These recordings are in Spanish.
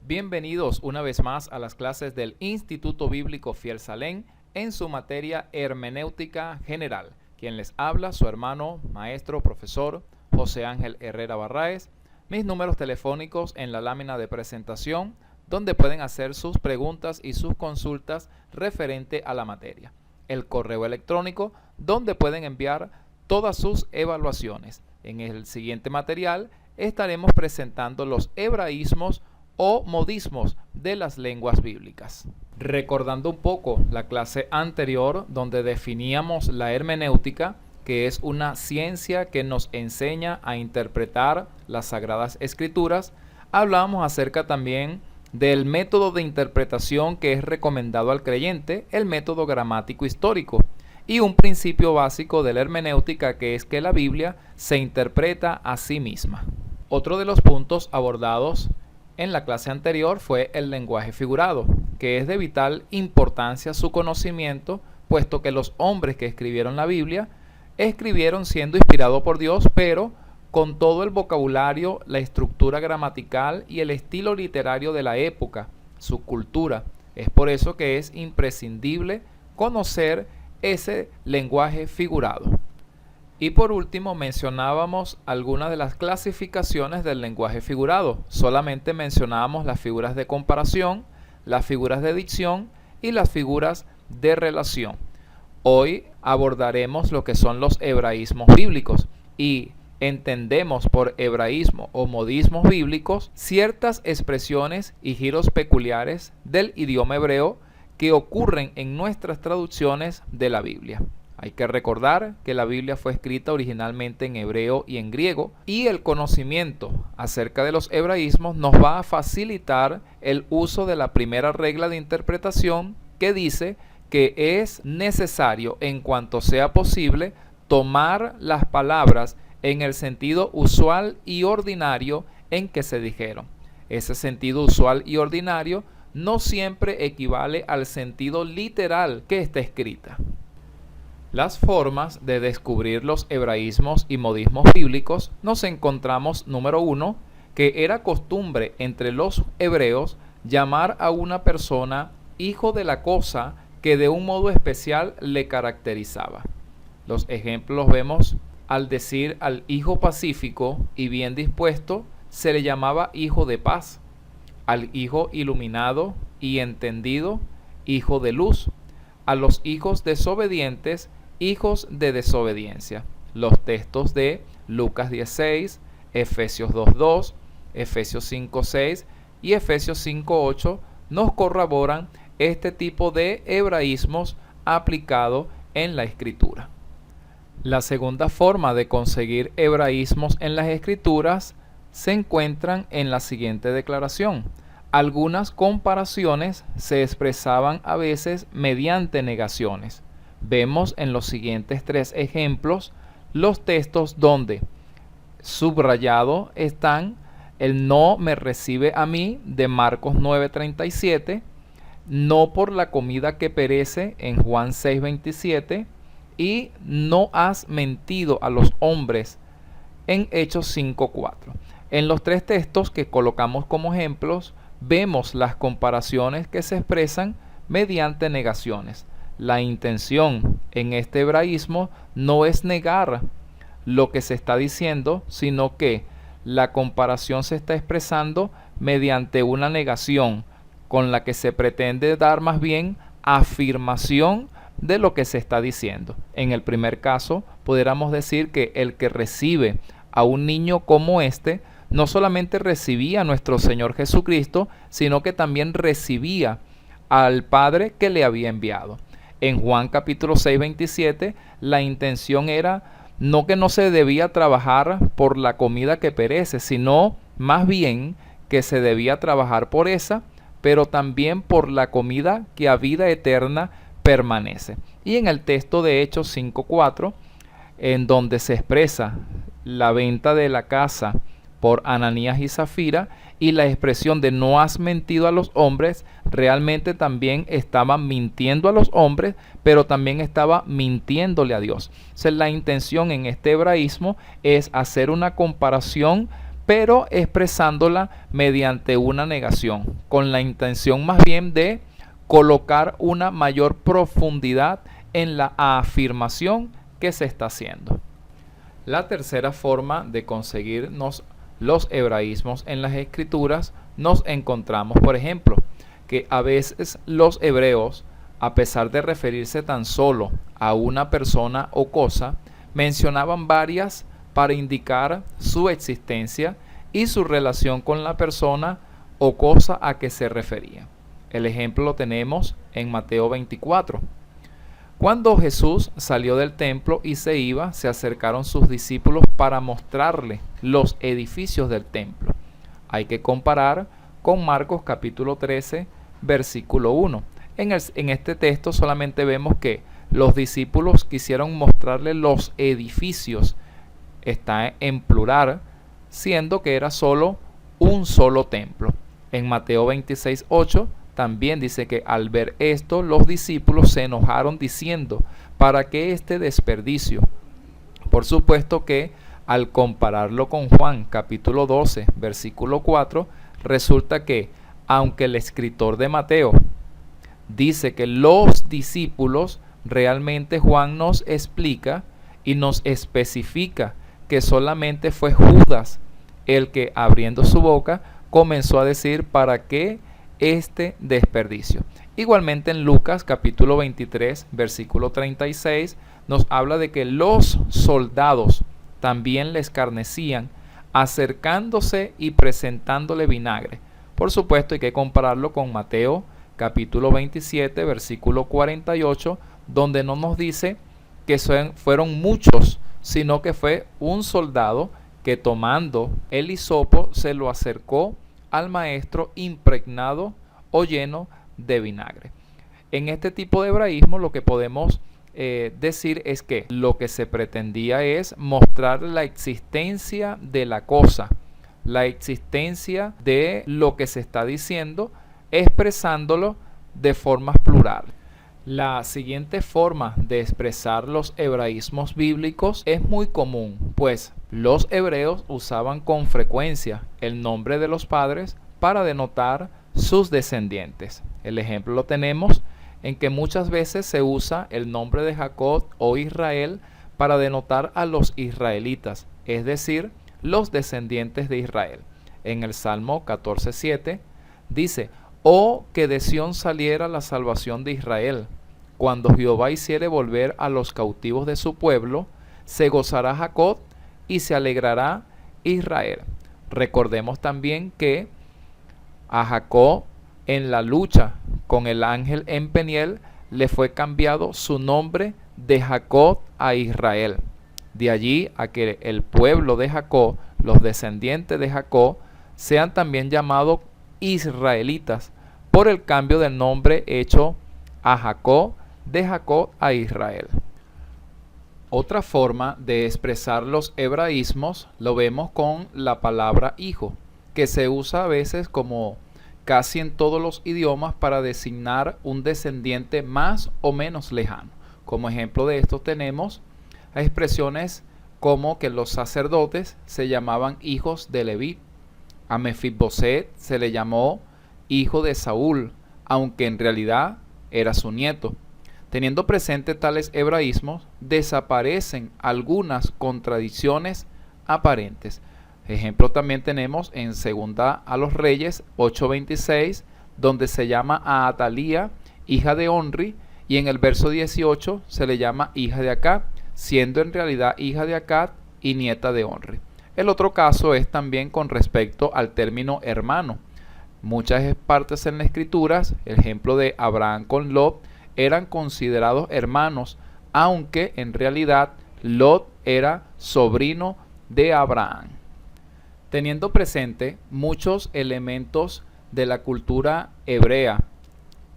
Bienvenidos una vez más a las clases del Instituto Bíblico Fiel Salem en su materia Hermenéutica General. Quien les habla, su hermano, maestro, profesor José Ángel Herrera Barraez. Mis números telefónicos en la lámina de presentación, donde pueden hacer sus preguntas y sus consultas referente a la materia. El correo electrónico, donde pueden enviar todas sus evaluaciones. En el siguiente material estaremos presentando los hebraísmos o modismos de las lenguas bíblicas. Recordando un poco la clase anterior donde definíamos la hermenéutica, que es una ciencia que nos enseña a interpretar las Sagradas Escrituras, hablábamos acerca también del método de interpretación que es recomendado al creyente, el método gramático histórico, y un principio básico de la hermenéutica, que es que la Biblia se interpreta a sí misma. Otro de los puntos abordados en la clase anterior fue el lenguaje figurado, que es de vital importancia su conocimiento, puesto que los hombres que escribieron la Biblia escribieron siendo inspirados por Dios, pero con todo el vocabulario, la estructura gramatical y el estilo literario de la época, su cultura. Es por eso que es imprescindible conocer ese lenguaje figurado. Y por último mencionábamos algunas de las clasificaciones del lenguaje figurado. Solamente mencionábamos las figuras de comparación, las figuras de dicción y las figuras de relación. Hoy abordaremos lo que son los hebraísmos bíblicos y entendemos por hebraísmo o modismos bíblicos ciertas expresiones y giros peculiares del idioma hebreo que ocurren en nuestras traducciones de la Biblia. Hay que recordar que la Biblia fue escrita originalmente en hebreo y en griego, y el conocimiento acerca de los hebraísmos nos va a facilitar el uso de la primera regla de interpretación, que dice que es necesario, en cuanto sea posible, tomar las palabras en el sentido usual y ordinario en que se dijeron. Ese sentido usual y ordinario no siempre equivale al sentido literal que está escrita. Las formas de descubrir los hebraísmos y modismos bíblicos nos encontramos, número 1, que era costumbre entre los hebreos llamar a una persona hijo de la cosa que de un modo especial le caracterizaba. Los ejemplos los vemos al decir al hijo pacífico y bien dispuesto, se le llamaba hijo de paz. Al hijo iluminado y entendido, hijo de luz. A los hijos desobedientes, hijos de desobediencia. Los textos de Lucas 16, Efesios 2:2, Efesios 5:6 y Efesios 5:8 nos corroboran este tipo de hebraísmos aplicado en la Escritura. La segunda forma de conseguir hebraísmos en las Escrituras se encuentran en la siguiente declaración. Algunas comparaciones se expresaban a veces mediante negaciones. Vemos en los siguientes 3 ejemplos los textos donde subrayado están el no me recibe a mí de Marcos 9:37, no por la comida que perece en Juan 6:27 y no has mentido a los hombres en Hechos 5:4. En los 3 textos que colocamos como ejemplos vemos las comparaciones que se expresan mediante negaciones. La intención en este hebraísmo no es negar lo que se está diciendo, sino que la comparación se está expresando mediante una negación con la que se pretende dar más bien afirmación de lo que se está diciendo. En el primer caso, pudiéramos decir que el que recibe a un niño como este, no solamente recibía a nuestro Señor Jesucristo, sino que también recibía al Padre que le había enviado. En Juan capítulo 6:27, la intención era no que no se debía trabajar por la comida que perece, sino más bien que se debía trabajar por esa, pero también por la comida que a vida eterna permanece. Y en el texto de Hechos 5:4, en donde se expresa la venta de la casa por Ananías y Zafira y la expresión de no has mentido a los hombres, realmente también estaba mintiendo a los hombres, pero también estaba mintiéndole a Dios. O sea, la intención en este hebraísmo es hacer una comparación pero expresándola mediante una negación, con la intención más bien de colocar una mayor profundidad en la afirmación que se está haciendo. La tercera forma de conseguirnos los hebraísmos en las escrituras nos encontramos, por ejemplo, que a veces los hebreos, a pesar de referirse tan solo a una persona o cosa, mencionaban varias para indicar su existencia y su relación con la persona o cosa a que se refería. El ejemplo lo tenemos en Mateo 24. Cuando Jesús salió del templo y se iba, se acercaron sus discípulos para mostrarle los edificios del templo. Hay que comparar con Marcos capítulo 13, versículo 1. En este texto solamente vemos que los discípulos quisieron mostrarle los edificios. Está en plural, siendo que era solo un solo templo. En Mateo 26, 8 también dice que al ver esto, los discípulos se enojaron diciendo, ¿para qué este desperdicio? Por supuesto que al compararlo con Juan capítulo 12, versículo 4, resulta que, aunque el escritor de Mateo dice que los discípulos, realmente Juan nos explica y nos especifica que solamente fue Judas el que, abriendo su boca, comenzó a decir para qué este desperdicio. Igualmente en Lucas capítulo 23, versículo 36, nos habla de que los soldados también le escarnecían, acercándose y presentándole vinagre. Por supuesto, hay que compararlo con Mateo capítulo 27, versículo 48, donde no nos dice que fueron muchos, sino que fue un soldado que, tomando el hisopo, se lo acercó al maestro impregnado o lleno de vinagre. En este tipo de hebraísmo lo que podemos decir es que lo que se pretendía es mostrar la existencia de la cosa, la existencia de lo que se está diciendo, expresándolo de formas plurales. La siguiente forma de expresar los hebraísmos bíblicos es muy común, pues los hebreos usaban con frecuencia el nombre de los padres para denotar sus descendientes. El ejemplo lo tenemos en que muchas veces se usa el nombre de Jacob o Israel para denotar a los israelitas, es decir, los descendientes de Israel. En el Salmo 14:7 dice: «Oh, que de Sión saliera la salvación de Israel. Cuando Jehová hiciere volver a los cautivos de su pueblo, se gozará Jacob y se alegrará Israel». Recordemos también que a Jacob, en la lucha con el ángel en Peniel, le fue cambiado su nombre de Jacob a Israel. De allí a que el pueblo de Jacob, los descendientes de Jacob, sean también llamados israelitas por el cambio del nombre hecho a Jacob, de Jacob a Israel. Otra forma de expresar los hebraísmos lo vemos con la palabra hijo, que se usa a veces como casi en todos los idiomas para designar un descendiente más o menos lejano. Como ejemplo de esto tenemos expresiones como que los sacerdotes se llamaban hijos de Leví. A Mefiboset se le llamó hijo de Saúl, aunque en realidad era su nieto. Teniendo presente tales hebraísmos, desaparecen algunas contradicciones aparentes. Ejemplo también tenemos en Segunda a los Reyes 8:26, donde se llama a Atalía hija de Onri, y en el verso 18 se le llama hija de Acab, siendo en realidad hija de Acab y nieta de Onri. El otro caso es también con respecto al término hermano. Muchas partes en las escrituras, el ejemplo de Abraham con Lot, eran considerados hermanos, aunque en realidad Lot era sobrino de Abraham. Teniendo presente muchos elementos de la cultura hebrea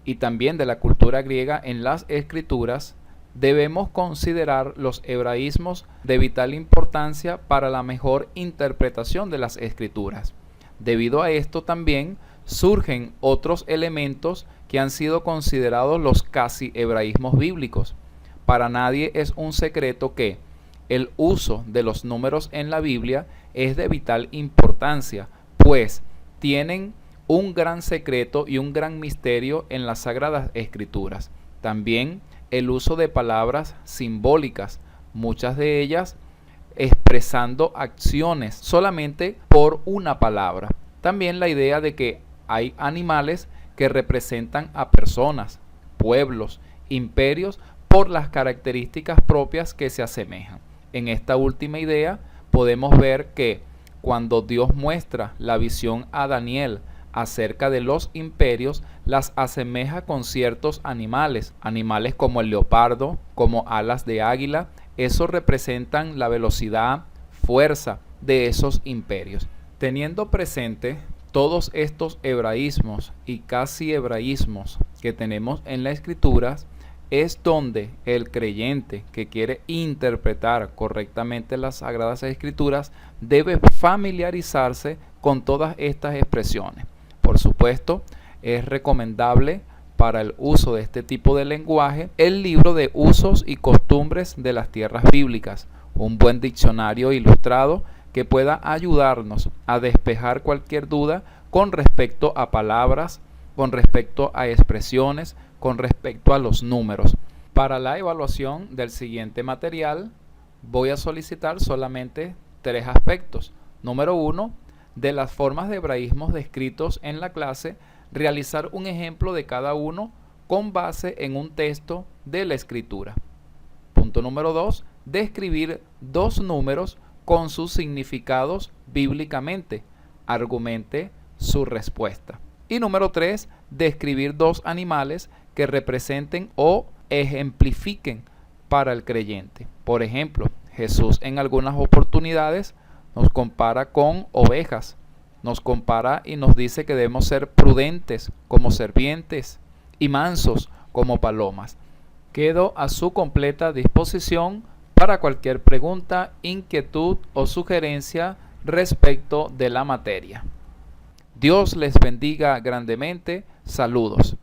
y también de la cultura griega en las escrituras, debemos considerar los hebraísmos de vital importancia para la mejor interpretación de las escrituras. Debido a esto también surgen otros elementos que han sido considerados los casi hebraísmos bíblicos. Para nadie es un secreto que el uso de los números en la Biblia es de vital importancia, pues tienen un gran secreto y un gran misterio en las Sagradas Escrituras. También el uso de palabras simbólicas, muchas de ellas expresando acciones solamente por una palabra. También la idea de que hay animales que representan a personas, pueblos, imperios, por las características propias que se asemejan. En esta última idea podemos ver que cuando Dios muestra la visión a Daniel acerca de los imperios, las asemeja con ciertos animales, animales como el leopardo, como alas de águila. Eso representan la velocidad, fuerza de esos imperios. Teniendo presente todos estos hebraísmos y casi hebraísmos que tenemos en las Escrituras, es donde el creyente que quiere interpretar correctamente las Sagradas Escrituras debe familiarizarse con todas estas expresiones. Por supuesto, es recomendable para el uso de este tipo de lenguaje el libro de usos y costumbres de las tierras bíblicas, un buen diccionario ilustrado que pueda ayudarnos a despejar cualquier duda con respecto a palabras, con respecto a expresiones, con respecto a los números. Para la evaluación del siguiente material voy a solicitar solamente 3 aspectos. Número 1, de las formas de hebraísmos descritos en la clase, realizar un ejemplo de cada uno con base en un texto de la Escritura. Punto número 2, describir 2 números con sus significados bíblicamente. Argumente su respuesta. Y número 3, describir 2 animales que representen o ejemplifiquen para el creyente. Por ejemplo, Jesús en algunas oportunidades nos compara con ovejas, nos compara y nos dice que debemos ser prudentes como serpientes y mansos como palomas. Quedo a su completa disposición para cualquier pregunta, inquietud o sugerencia respecto de la materia. Dios les bendiga grandemente. Saludos.